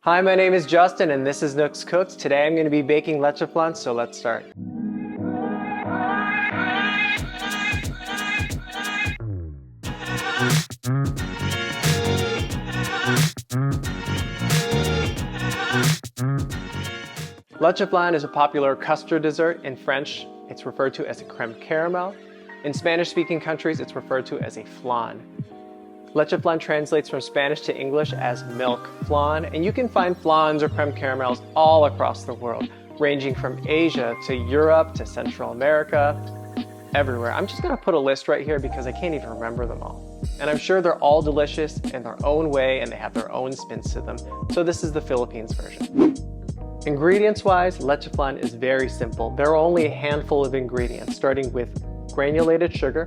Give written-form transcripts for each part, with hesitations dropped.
Hi, my name is Justin and this is Nooks Cooks. Today I'm going to be baking leche flan, so let's start. Leche flan is a popular custard dessert. In French, it's referred to as a crème caramel. In Spanish-speaking countries, it's referred to as a flan. Leche flan translates from Spanish to English as milk flan, and you can find flans or creme caramels all across the world, ranging from Asia to Europe to Central America, everywhere. I'm just gonna put a list right here because I can't even remember them all. And I'm sure they're all delicious in their own way and they have their own spins to them. So this is the Philippines version. Ingredients-wise, leche flan is very simple. There are only a handful of ingredients, starting with granulated sugar,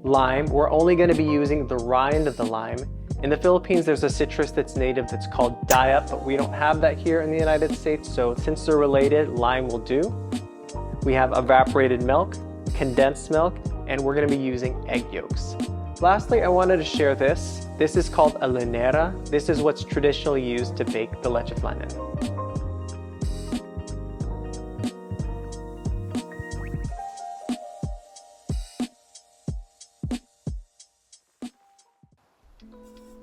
lime. We're only going to be using the rind of the lime. In the Philippines, there's a citrus that's native that's called dayap, but we don't have that here in the United States, so since they're related, lime will do. We have evaporated milk, condensed milk, and we're going to be using egg yolks. Lastly, I wanted to share this. This is called a Llanera. This is what's traditionally used to bake the leche flan in.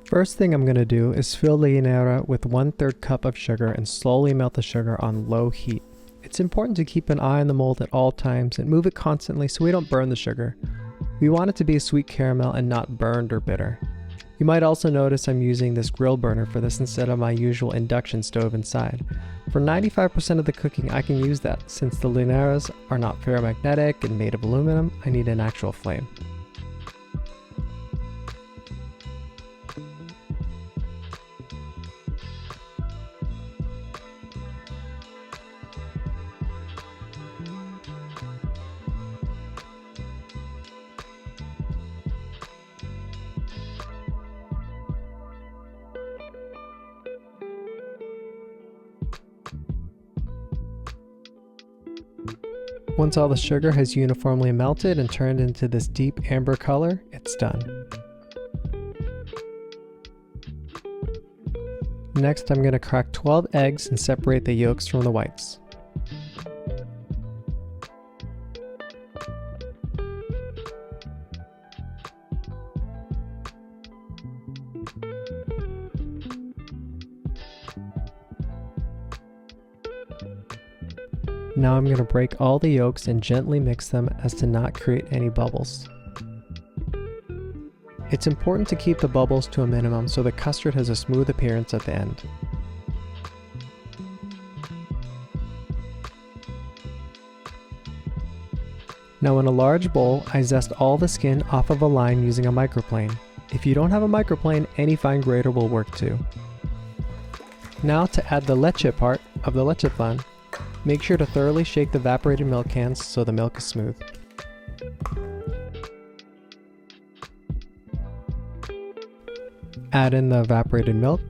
First thing I'm going to do is fill the Llanera with 1/3 cup of sugar and slowly melt the sugar on low heat. It's important to keep an eye on the mold at all times and move it constantly so we don't burn the sugar. We want it to be a sweet caramel and not burned or bitter. You might also notice I'm using this grill burner for this instead of my usual induction stove inside. For 95% of the cooking I can use that. Since the Llaneras are not ferromagnetic and made of aluminum, I need an actual flame. Once all the sugar has uniformly melted and turned into this deep amber color, it's done. Next, I'm going to crack 12 eggs and separate the yolks from the whites. Now I'm going to break all the yolks and gently mix them as to not create any bubbles. It's important to keep the bubbles to a minimum so the custard has a smooth appearance at the end. Now in a large bowl, I zest all the skin off of a line using a microplane. If you don't have a microplane, any fine grater will work too. Now to add the leche part of the leche flan. Make sure to thoroughly shake the evaporated milk cans so the milk is smooth. Add in the evaporated milk.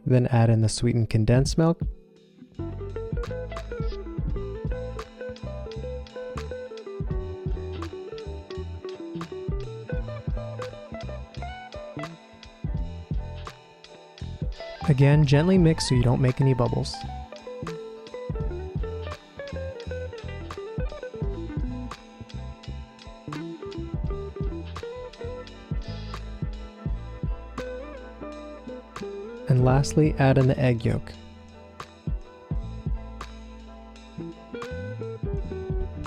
Then add in the sweetened condensed milk. Again, gently mix so you don't make any bubbles. And lastly, add in the egg yolk.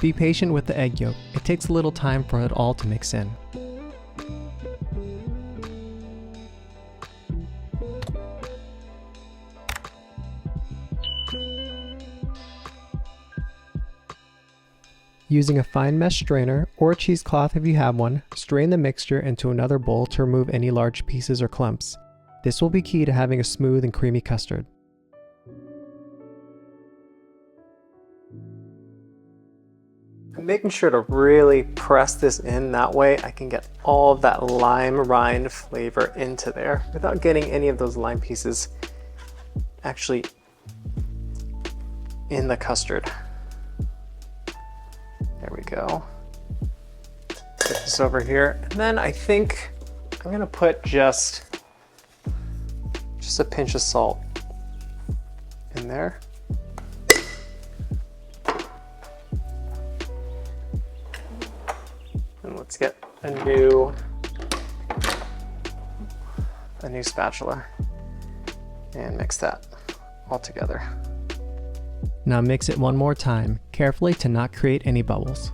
Be patient with the egg yolk. It takes a little time for it all to mix in. Using a fine mesh strainer or a cheesecloth if you have one, strain the mixture into another bowl to remove any large pieces or clumps. This will be key to having a smooth and creamy custard. I'm making sure to really press this in, that way I can get all of that lime rind flavor into there without getting any of those lime pieces actually in the custard. There we go. Put this over here. And then I think I'm gonna put just a pinch of salt in there. And let's get a new spatula and mix that all together. Now mix it one more time, carefully to not create any bubbles.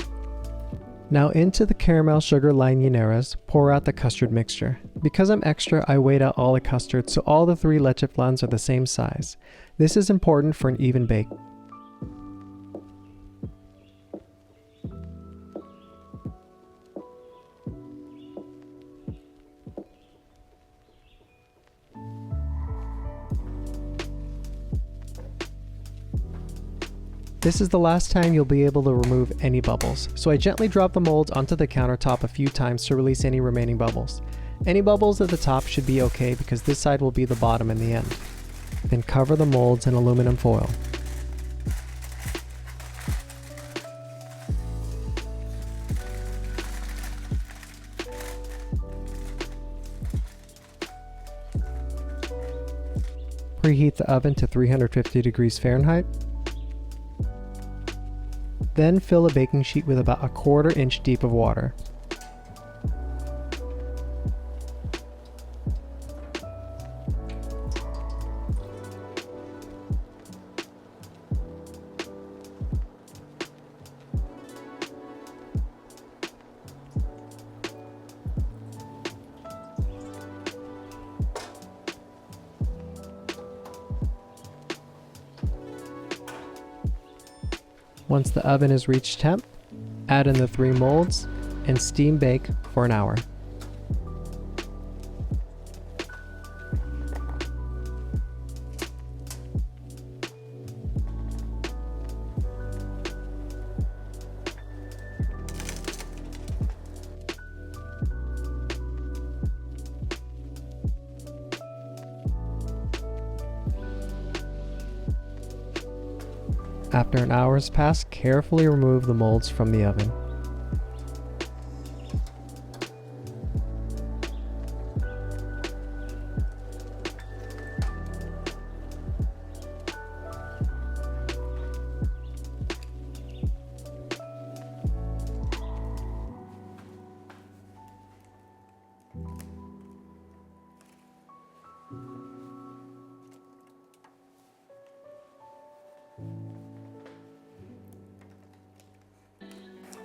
Now into the caramel sugar lined Llaneras, pour out the custard mixture. Because I'm extra, I weighed out all the custard so all the 3 leche flans are the same size. This is important for an even bake. This is the last time you'll be able to remove any bubbles, so I gently drop the molds onto the countertop a few times to release any remaining bubbles. Any bubbles at the top should be okay because this side will be the bottom in the end. Then cover the molds in aluminum foil. Preheat the oven to 350 degrees Fahrenheit. Then fill a baking sheet with about 1/4 inch deep of water. Once the oven has reached temp, add in the 3 molds and steam bake for an hour. After an hour has passed, carefully remove the molds from the oven.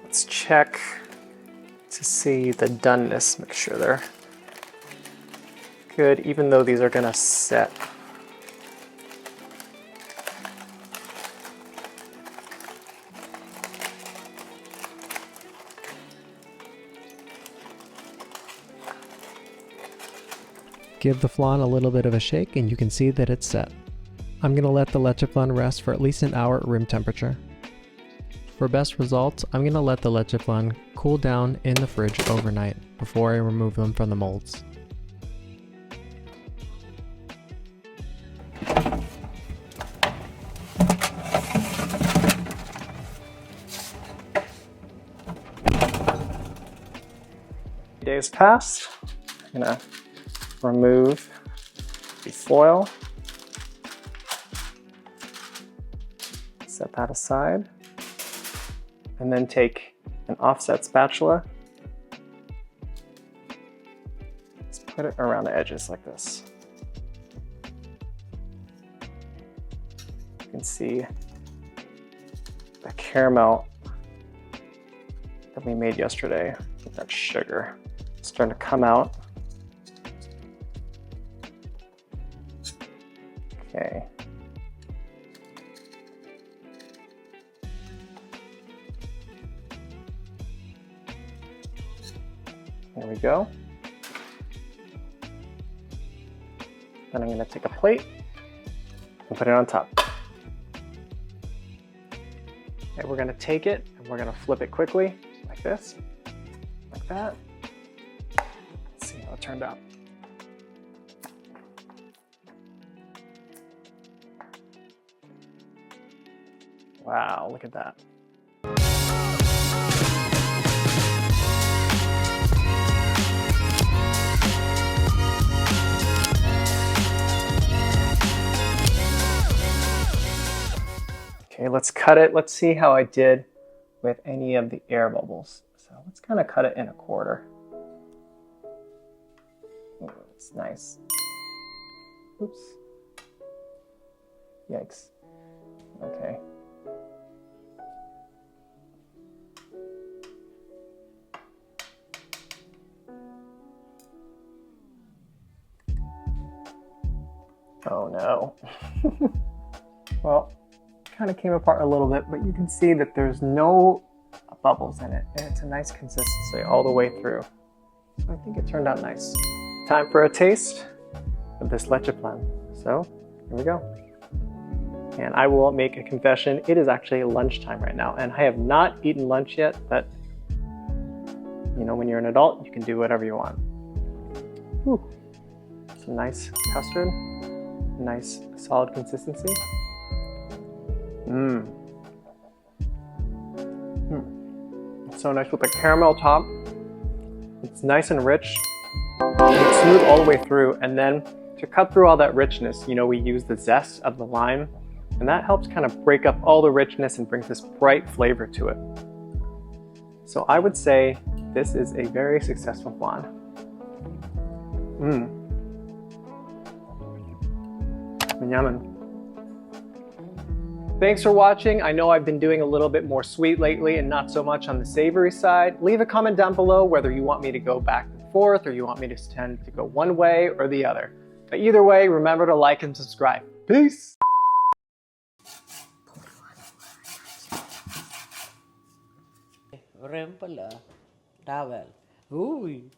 Let's check to see the doneness, make sure they're good, even though these are gonna set. Give the flan a little bit of a shake and you can see that it's set. I'm gonna let the leche flan rest for at least an hour at room temperature. For best results, I'm going to let the leche flan cool down in the fridge overnight before I remove them from the molds. Days passed, I'm going to remove the foil, set that aside. And then take an offset spatula, just put it around the edges like this. You can see the caramel that we made yesterday with that sugar starting to come out. Okay. There we go. Then I'm going to take a plate and put it on top. Okay, we're going to take it and we're going to flip it quickly like this, like that. Let's see how it turned out. Wow, look at that. Okay, let's cut it. Let's see how I did with any of the air bubbles. So let's kind of cut it in a quarter. Oh, it's nice. Oops. Yikes. Okay. Oh no. Well, kind of came apart a little bit, but you can see that there's no bubbles in it, and it's a nice consistency all the way through. So I think it turned out nice. Time for a taste of this leche flan. So here we go. And I will make a confession. It is actually lunchtime right now, and I have not eaten lunch yet, but you know, when you're an adult, you can do whatever you want. Whew. Some nice custard, nice solid consistency. It's so nice with the caramel top. It's nice and rich. It's smooth all the way through, and then to cut through all that richness, you know, we use the zest of the lime, and that helps kind of break up all the richness and brings this bright flavor to it. So I would say this is a very successful flan. Yummin'. Thanks for watching. I know I've been doing a little bit more sweet lately and not so much on the savory side. Leave a comment down below whether you want me to go back and forth or you want me to tend to go one way or the other. But either way, remember to like and subscribe. Peace! Crème pala. Towel. Uy!